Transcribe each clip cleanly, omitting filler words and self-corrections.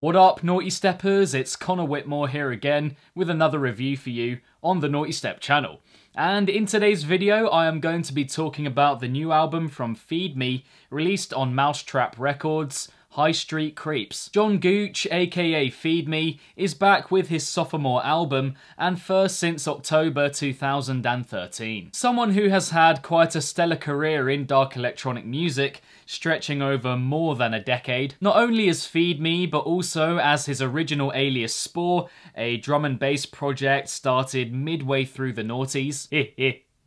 What up, Naughty Steppers? It's Connor Whitmore here again with another review for you on the Nawtystep channel. And in today's video, I am going to be talking about the new album from Feed Me, released on Mousetrap Records, High Street Creeps. Jon Gooch, aka Feed Me, is back with his sophomore album, and first since October 2013. Someone who has had quite a stellar career in dark electronic music, stretching over more than a decade. Not only as Feed Me, but also as his original alias Spore, a drum and bass project started midway through the noughties.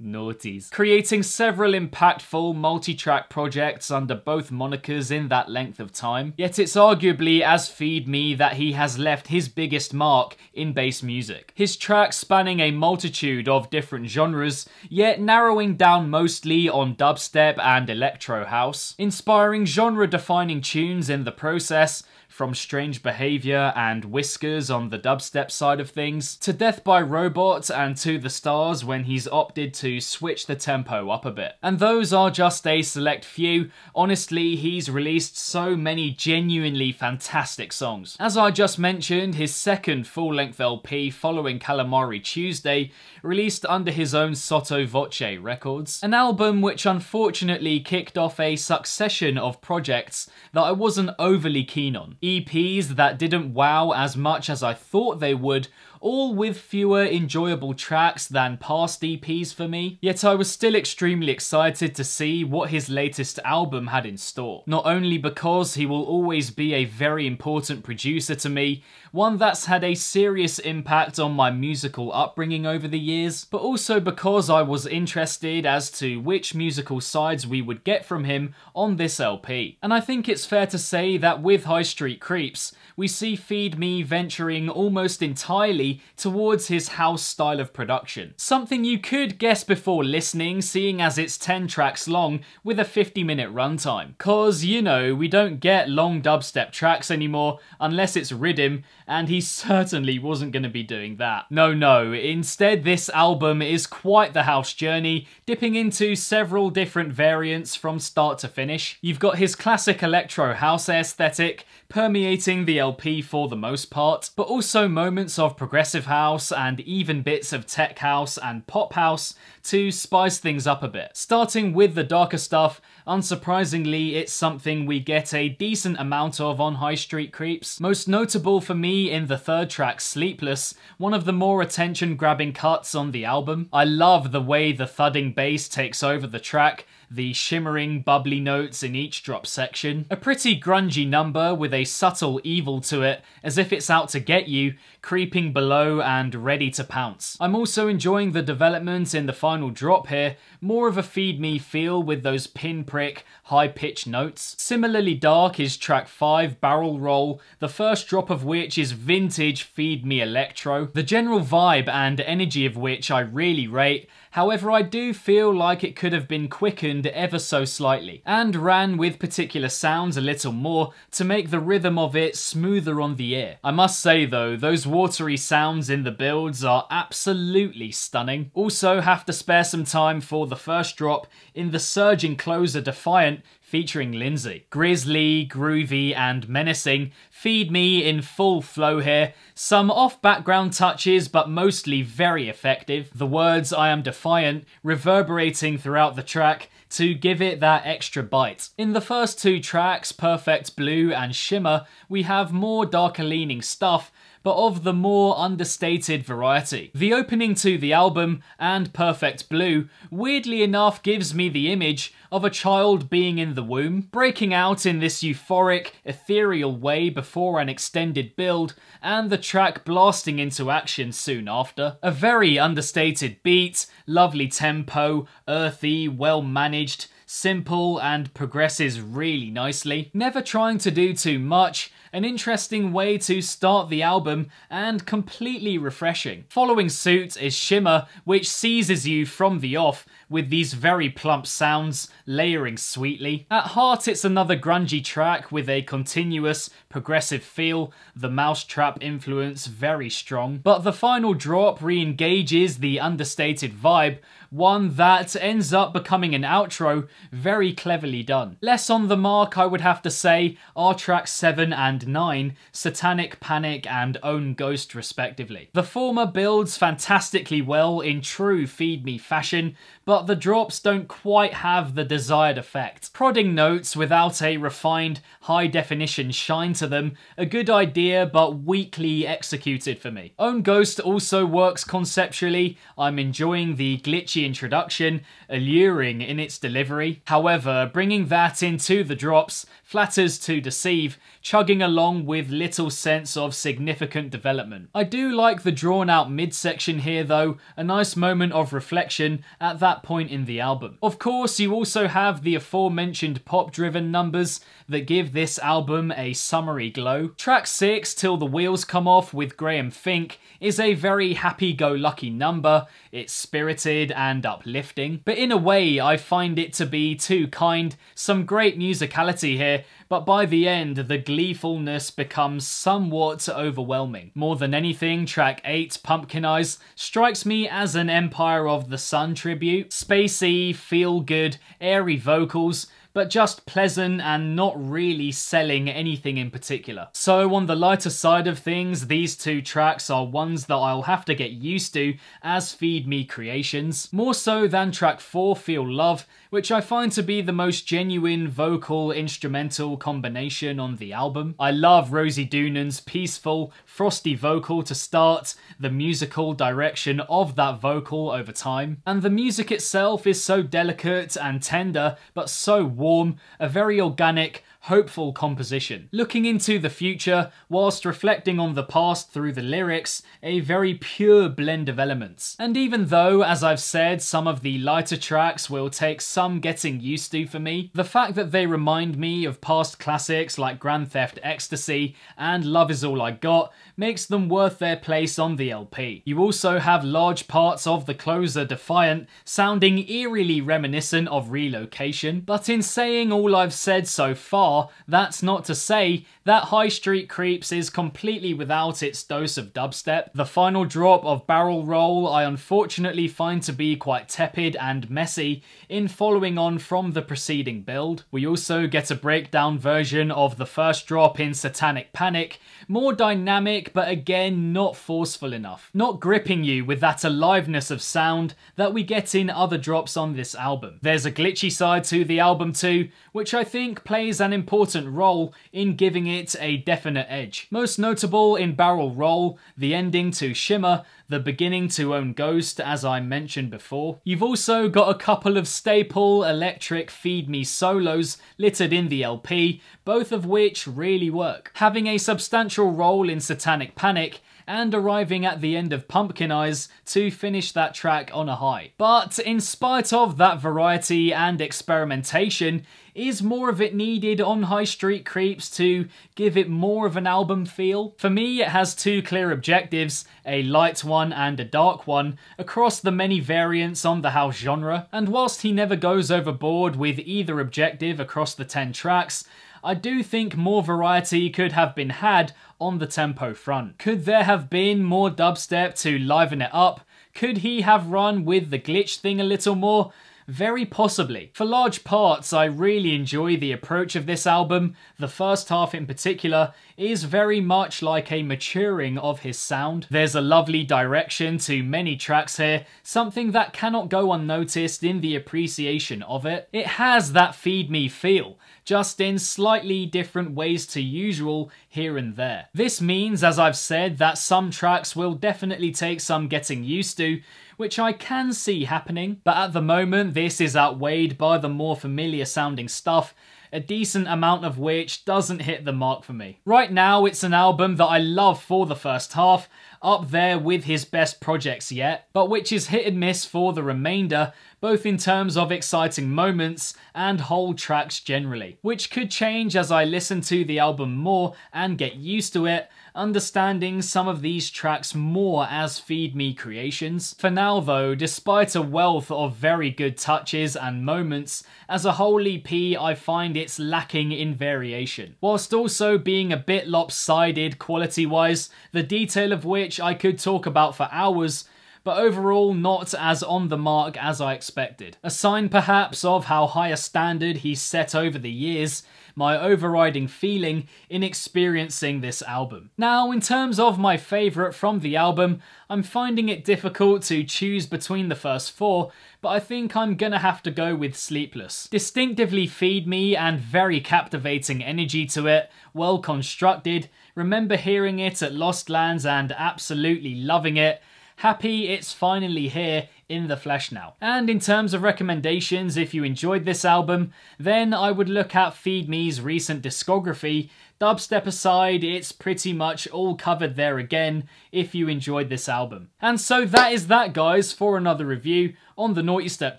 Naughties. Creating several impactful multi-track projects under both monikers in that length of time. Yet it's arguably as Feed Me that he has left his biggest mark in bass music. His tracks spanning a multitude of different genres, yet narrowing down mostly on dubstep and electro house. Inspiring genre-defining tunes in the process, from Strange Behaviour and Whiskers on the dubstep side of things, to Death by Robot and To the Stars when he's opted to switch the tempo up a bit. And those are just a select few. Honestly, he's released so many genuinely fantastic songs. As I just mentioned, his second full-length LP following Calamari Tuesday, released under his own Sotto Voce Records. An album which unfortunately kicked off a succession of projects that I wasn't overly keen on. EPs that didn't wow as much as I thought they would, all with fewer enjoyable tracks than past EPs for me. Yet I was still extremely excited to see what his latest album had in store. Not only because he will always be a very important producer to me, one that's had a serious impact on my musical upbringing over the years, but also because I was interested as to which musical sides we would get from him on this LP. And I think it's fair to say that with High Street Creeps, we see Feed Me venturing almost entirely towards his house style of production. Something you could guess before listening, seeing as it's 10 tracks long with a 50-minute runtime. Cause, you know, we don't get long dubstep tracks anymore unless it's rhythm, and he certainly wasn't going to be doing that. No, instead this album is quite the house journey, dipping into several different variants from start to finish. You've got his classic electro house aesthetic, permeating the LP for the most part, but also moments of progressive house and even bits of tech house and pop house to spice things up a bit. Starting with the darker stuff, unsurprisingly it's something we get a decent amount of on High Street Creeps. Most notable for me in the third track, Sleepless, one of the more attention-grabbing cuts on the album. I love the way the thudding bass takes over the track, the shimmering, bubbly notes in each drop section. A pretty grungy number with a subtle evil to it, as if it's out to get you, creeping below and ready to pounce. I'm also enjoying the development in the final drop here, more of a Feed Me feel with those pinprick, high-pitched notes. Similarly dark is track 5, Barrel Roll, the first drop of which is vintage Feed Me electro, the general vibe and energy of which I really rate. However, I do feel like it could have been quickened ever so slightly, and ran with particular sounds a little more to make the rhythm of it smoother on the ear. I must say though, those watery sounds in the builds are absolutely stunning. Also have to spare some time for the first drop in the surging closer Defiant, featuring Lindsay. Grisly, groovy, and menacing, Feed Me in full flow here. Some off-background touches, but mostly very effective. The words "I am defiant" reverberating throughout the track to give it that extra bite. In the first two tracks, Perfect Blue and Shimmer, we have more darker leaning stuff, but of the more understated variety. The opening to the album, and Perfect Blue, weirdly enough gives me the image of a child being in the womb, breaking out in this euphoric, ethereal way before an extended build, and the track blasting into action soon after. A very understated beat, lovely tempo, earthy, well managed, simple, and progresses really nicely. Never trying to do too much, an interesting way to start the album and completely refreshing. Following suit is Shimmer, which seizes you from the off with these very plump sounds layering sweetly. At heart, it's another grungy track with a continuous, progressive feel, the mousetrap influence very strong. But the final drop re-engages the understated vibe, one that ends up becoming an outro, very cleverly done. Less on the mark, I would have to say, are tracks 7 and 9, Satanic Panic and Own Ghost respectively. The former builds fantastically well in true Feed Me fashion, but the drops don't quite have the desired effect. Prodding notes without a refined, high-definition shine to them, a good idea but weakly executed for me. Own Ghost also works conceptually. I'm enjoying the glitchy introduction, alluring in its delivery. However, bringing that into the drops flatters to deceive, chugging along with little sense of significant development. I do like the drawn out midsection here though, a nice moment of reflection at that point in the album. Of course, you also have the aforementioned pop driven numbers that give this album a summery glow. Track 6, Till the Wheels Come Off with Graham Fink, is a very happy-go-lucky number. It's spirited and uplifting, but in a way I find it to be too kind. Some great musicality here, but by the end the gleefulness becomes somewhat overwhelming. More than anything, track 8, Pumpkin Eyes, strikes me as an Empire of the Sun tribute. Spacey, feel-good, airy vocals, but just pleasant and not really selling anything in particular. So on the lighter side of things, these two tracks are ones that I'll have to get used to as Feed Me creations, more so than track 4, Feel Love, which I find to be the most genuine vocal-instrumental combination on the album. I love Rosie Dunan's peaceful, frosty vocal to start, the musical direction of that vocal over time, and the music itself is so delicate and tender, but so warm, a very organic, hopeful composition. Looking into the future, whilst reflecting on the past through the lyrics, a very pure blend of elements. And even though, as I've said, some of the lighter tracks will take some getting used to for me, the fact that they remind me of past classics like Grand Theft Ecstasy and Love Is All I Got makes them worth their place on the LP. You also have large parts of the closer Defiant sounding eerily reminiscent of Relocation, but in saying all I've said so far, that's not to say that High Street Creeps is completely without its dose of dubstep. The final drop of Barrel Roll I unfortunately find to be quite tepid and messy in following on from the preceding build. We also get a breakdown version of the first drop in Satanic Panic, more dynamic but again not forceful enough, not gripping you with that aliveness of sound that we get in other drops on this album. There's a glitchy side to the album too, which I think plays an important role in giving it a definite edge. Most notable in Barrel Roll, the ending to Shimmer, the beginning to Own Ghost, as I mentioned before. You've also got a couple of staple electric Feed Me solos littered in the LP, both of which really work. Having a substantial role in Satanic Panic, and arriving at the end of Pumpkin Eyes to finish that track on a high. But in spite of that variety and experimentation, is more of it needed on High Street Creeps to give it more of an album feel? For me, it has two clear objectives, a light one and a dark one, across the many variants on the house genre. And whilst he never goes overboard with either objective across the 10 tracks, I do think more variety could have been had on the tempo front. Could there have been more dubstep to liven it up? Could he have run with the glitch thing a little more? Very possibly. For large parts, I really enjoy the approach of this album. The first half in particular is very much like a maturing of his sound. There's a lovely direction to many tracks here, something that cannot go unnoticed in the appreciation of it. It has that Feed Me feel, just in slightly different ways to usual here and there. This means, as I've said, that some tracks will definitely take some getting used to, which I can see happening, but at the moment this is outweighed by the more familiar sounding stuff, a decent amount of which doesn't hit the mark for me. Right now, it's an album that I love for the first half. up there with his best projects yet, but which is hit and miss for the remainder, both in terms of exciting moments and whole tracks generally, which could change as I listen to the album more and get used to it, understanding some of these tracks more as Feed Me creations. For now though, despite a wealth of very good touches and moments, as a whole EP I find it's lacking in variation, whilst also being a bit lopsided quality-wise, the detail of which I could talk about for hours, but overall not as on the mark as I expected. A sign perhaps of how high a standard he's set over the years, my overriding feeling in experiencing this album. Now, in terms of my favourite from the album, I'm finding it difficult to choose between the first four, but I think I'm gonna have to go with Sleepless. Distinctively Feed Me and very captivating energy to it, well constructed, remember hearing it at Lost Lands and absolutely loving it. Happy it's finally here in the flesh now. And in terms of recommendations, if you enjoyed this album, then I would look at Feed Me's recent discography. Dubstep aside, it's pretty much all covered there again if you enjoyed this album. And so that is that, guys, for another review on the Nawtystep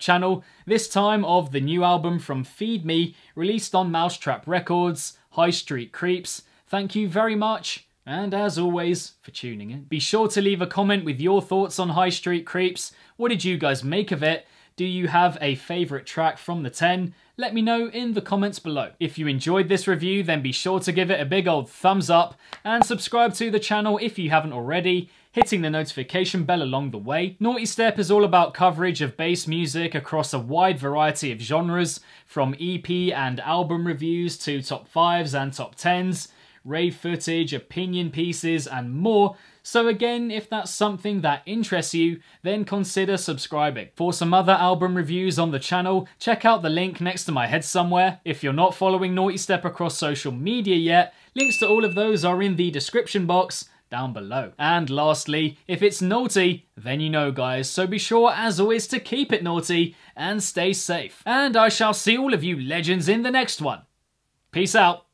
channel, this time of the new album from Feed Me, released on Mousetrap Records, High Street Creeps. Thank you very much, and as always, for tuning in. Be sure to leave a comment with your thoughts on High Street Creeps. What did you guys make of it? Do you have a favourite track from the 10? Let me know in the comments below. If you enjoyed this review, then be sure to give it a big old thumbs up and subscribe to the channel if you haven't already, hitting the notification bell along the way. Nawtystep is all about coverage of bass music across a wide variety of genres, from EP and album reviews to top 5s and top 10s, rave footage, opinion pieces, and more. So again, if that's something that interests you, then consider subscribing. For some other album reviews on the channel, check out the link next to my head somewhere. If you're not following Nawtystep across social media yet, links to all of those are in the description box down below. And lastly, if it's naughty, then you know, guys, so be sure as always to keep it naughty and stay safe. And I shall see all of you legends in the next one. Peace out.